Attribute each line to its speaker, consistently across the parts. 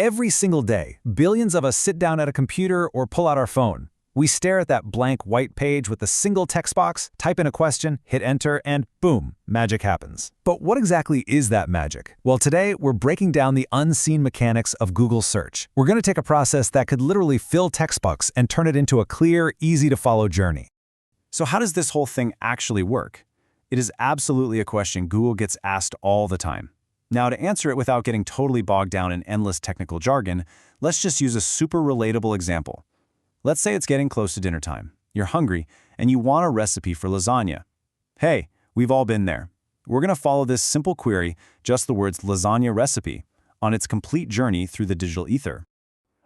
Speaker 1: Every single day, billions of us sit down at a computer or pull out our phone. We stare at that blank white page with a single text box, type in a question, hit enter, and boom, magic happens. But what exactly is that magic? Well, today we're breaking down the unseen mechanics of Google search. We're going to take a process that could literally fill textbooks and turn it into a clear, easy-to-follow journey. So how does this whole thing actually work? It is absolutely a question Google gets asked all the time. Now, to answer it without getting totally bogged down in endless technical jargon, let's just use a super relatable example. Let's say it's getting close to dinner time. You're hungry, and you want a recipe for lasagna. Hey, we've all been there. We're going to follow this simple query, just the words lasagna recipe, on its complete journey through the digital ether.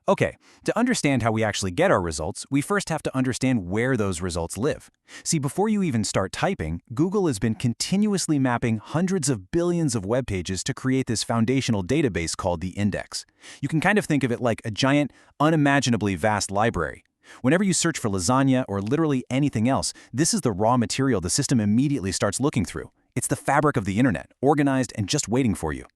Speaker 2: Okay, to understand how we actually get our results, we first have to understand where those results live. See, before you even start typing, Google has been continuously mapping hundreds of billions of web pages to create this foundational database called the index. You can kind of think of it like a giant, unimaginably vast library. Whenever you search for lasagna or literally anything else, this is the raw material the system immediately starts looking through. It's the fabric of the internet, organized and just waiting for you.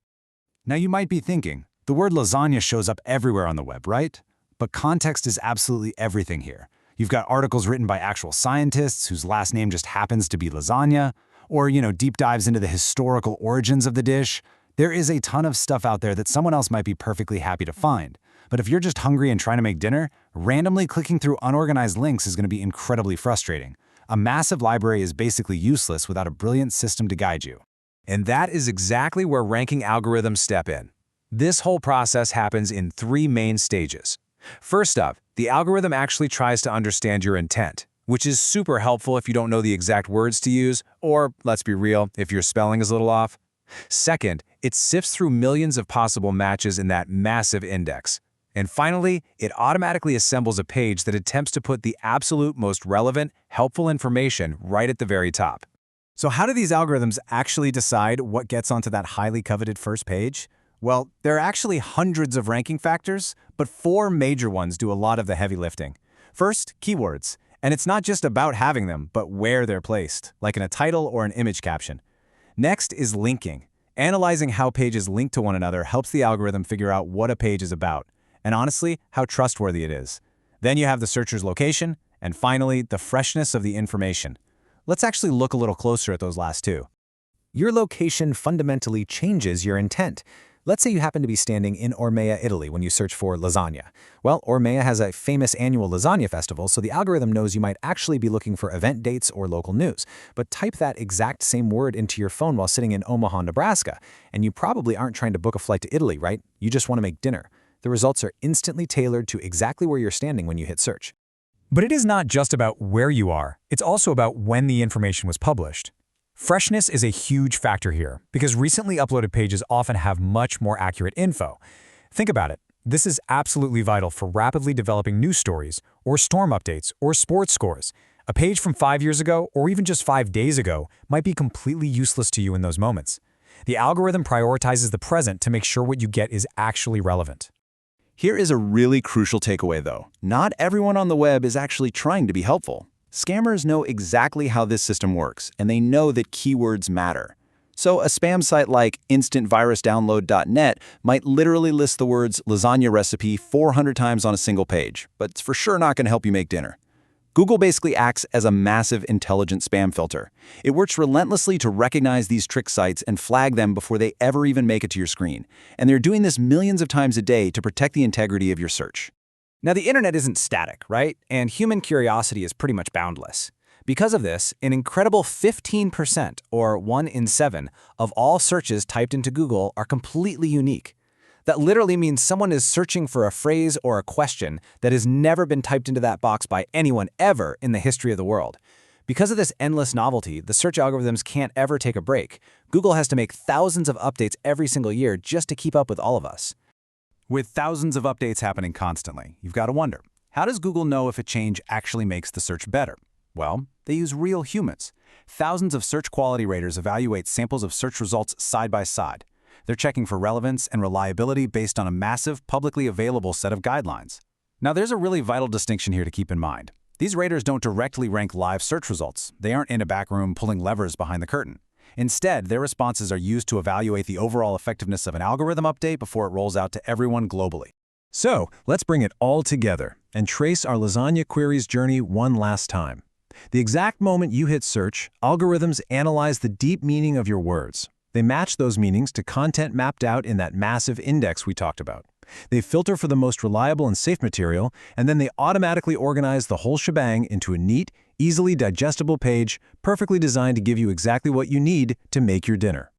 Speaker 1: Now you might be thinking, the word lasagna shows up everywhere on the web, right? But context is absolutely everything here. You've got articles written by actual scientists whose last name just happens to be lasagna, or, deep dives into the historical origins of the dish. There is a ton of stuff out there that someone else might be perfectly happy to find. But if you're just hungry and trying to make dinner, randomly clicking through unorganized links is going to be incredibly frustrating. A massive library is basically useless without a brilliant system to guide you. And that is exactly where ranking algorithms step in. This whole process happens in three main stages. First up, the algorithm actually tries to understand your intent, which is super helpful if you don't know the exact words to use, or, let's be real, if your spelling is a little off. Second, it sifts through millions of possible matches in that massive index. And finally, it automatically assembles a page that attempts to put the absolute most relevant, helpful information right at the very top. So how do these algorithms actually decide what gets onto that highly coveted first page? Well, there are actually hundreds of ranking factors, but 4 major ones do a lot of the heavy lifting. First, keywords. And it's not just about having them, but where they're placed, like in a title or an image caption. Next is linking. Analyzing how pages link to one another helps the algorithm figure out what a page is about, and honestly, how trustworthy it is. Then you have the searcher's location, and finally, the freshness of the information. Let's actually look a little closer at those last two. Your location fundamentally changes your intent. Let's say you happen to be standing in Ormea, Italy when you search for lasagna. Well, Ormea has a famous annual lasagna festival, so the algorithm knows you might actually be looking for event dates or local news. But type that exact same word into your phone while sitting in Omaha, Nebraska, and you probably aren't trying to book a flight to Italy, right? You just want to make dinner. The results are instantly tailored to exactly where you're standing when you hit search. But it is not just about where you are, it's also about when the information was published. Freshness is a huge factor here, because recently uploaded pages often have much more accurate info. Think about it. This is absolutely vital for rapidly developing news stories, or storm updates, or sports scores. A page from 5 years ago, or even just 5 days ago, might be completely useless to you in those moments. The algorithm prioritizes the present to make sure what you get is actually relevant.
Speaker 2: Here is a really crucial takeaway, though. Not everyone on the web is actually trying to be helpful. Scammers know exactly how this system works, and they know that keywords matter. So a spam site like instantvirusdownload.net might literally list the words lasagna recipe 400 times on a single page, but it's for sure not going to help you make dinner. Google basically acts as a massive intelligent spam filter. It works relentlessly to recognize these trick sites and flag them before they ever even make it to your screen. And they're doing this millions of times a day to protect the integrity of your search.
Speaker 1: Now, the internet isn't static, right? And human curiosity is pretty much boundless. Because of this, an incredible 15%, or 1 in 7, of all searches typed into Google are completely unique. That literally means someone is searching for a phrase or a question that has never been typed into that box by anyone ever in the history of the world. Because of this endless novelty, the search algorithms can't ever take a break. Google has to make thousands of updates every single year just to keep up with all of us. With thousands of updates happening constantly, you've got to wonder, how does Google know if a change actually makes the search better? Well, they use real humans. Thousands of search quality raters evaluate samples of search results side by side. They're checking for relevance and reliability based on a massive, publicly available set of guidelines. Now, there's a really vital distinction here to keep in mind. These raters don't directly rank live search results. They aren't in a back room pulling levers behind the curtain. Instead, their responses are used to evaluate the overall effectiveness of an algorithm update before it rolls out to everyone globally.
Speaker 3: So, let's bring it all together and trace our lasagna query's journey one last time. The exact moment you hit search, algorithms analyze the deep meaning of your words. They match those meanings to content mapped out in that massive index we talked about. They filter for the most reliable and safe material, and then they automatically organize the whole shebang into a neat, easily digestible page, perfectly designed to give you exactly what you need to make your dinner.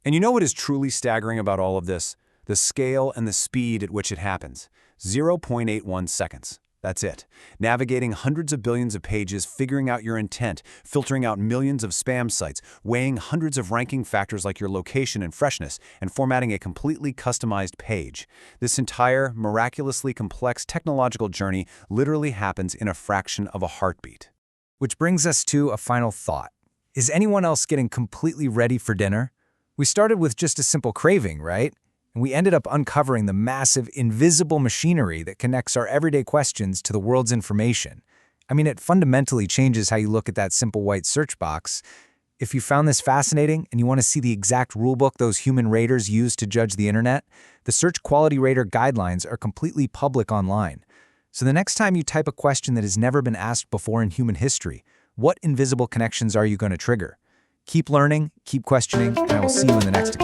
Speaker 1: And you know what is truly staggering about all of this? The scale and the speed at which it happens. 0.81 seconds. That's it. Navigating hundreds of billions of pages, figuring out your intent, filtering out millions of spam sites, weighing hundreds of ranking factors like your location and freshness, and formatting a completely customized page. This entire, miraculously complex technological journey literally happens in a fraction of a heartbeat. Which brings us to a final thought. Is anyone else getting completely ready for dinner? We started with just a simple craving, right? And we ended up uncovering the massive, invisible machinery that connects our everyday questions to the world's information. I mean, it fundamentally changes how you look at that simple white search box. If you found this fascinating and you want to see the exact rulebook those human raters use to judge the internet, the Search Quality Rater guidelines are completely public online. So the next time you type a question that has never been asked before in human history, what invisible connections are you going to trigger? Keep learning, keep questioning, and I will see you in the next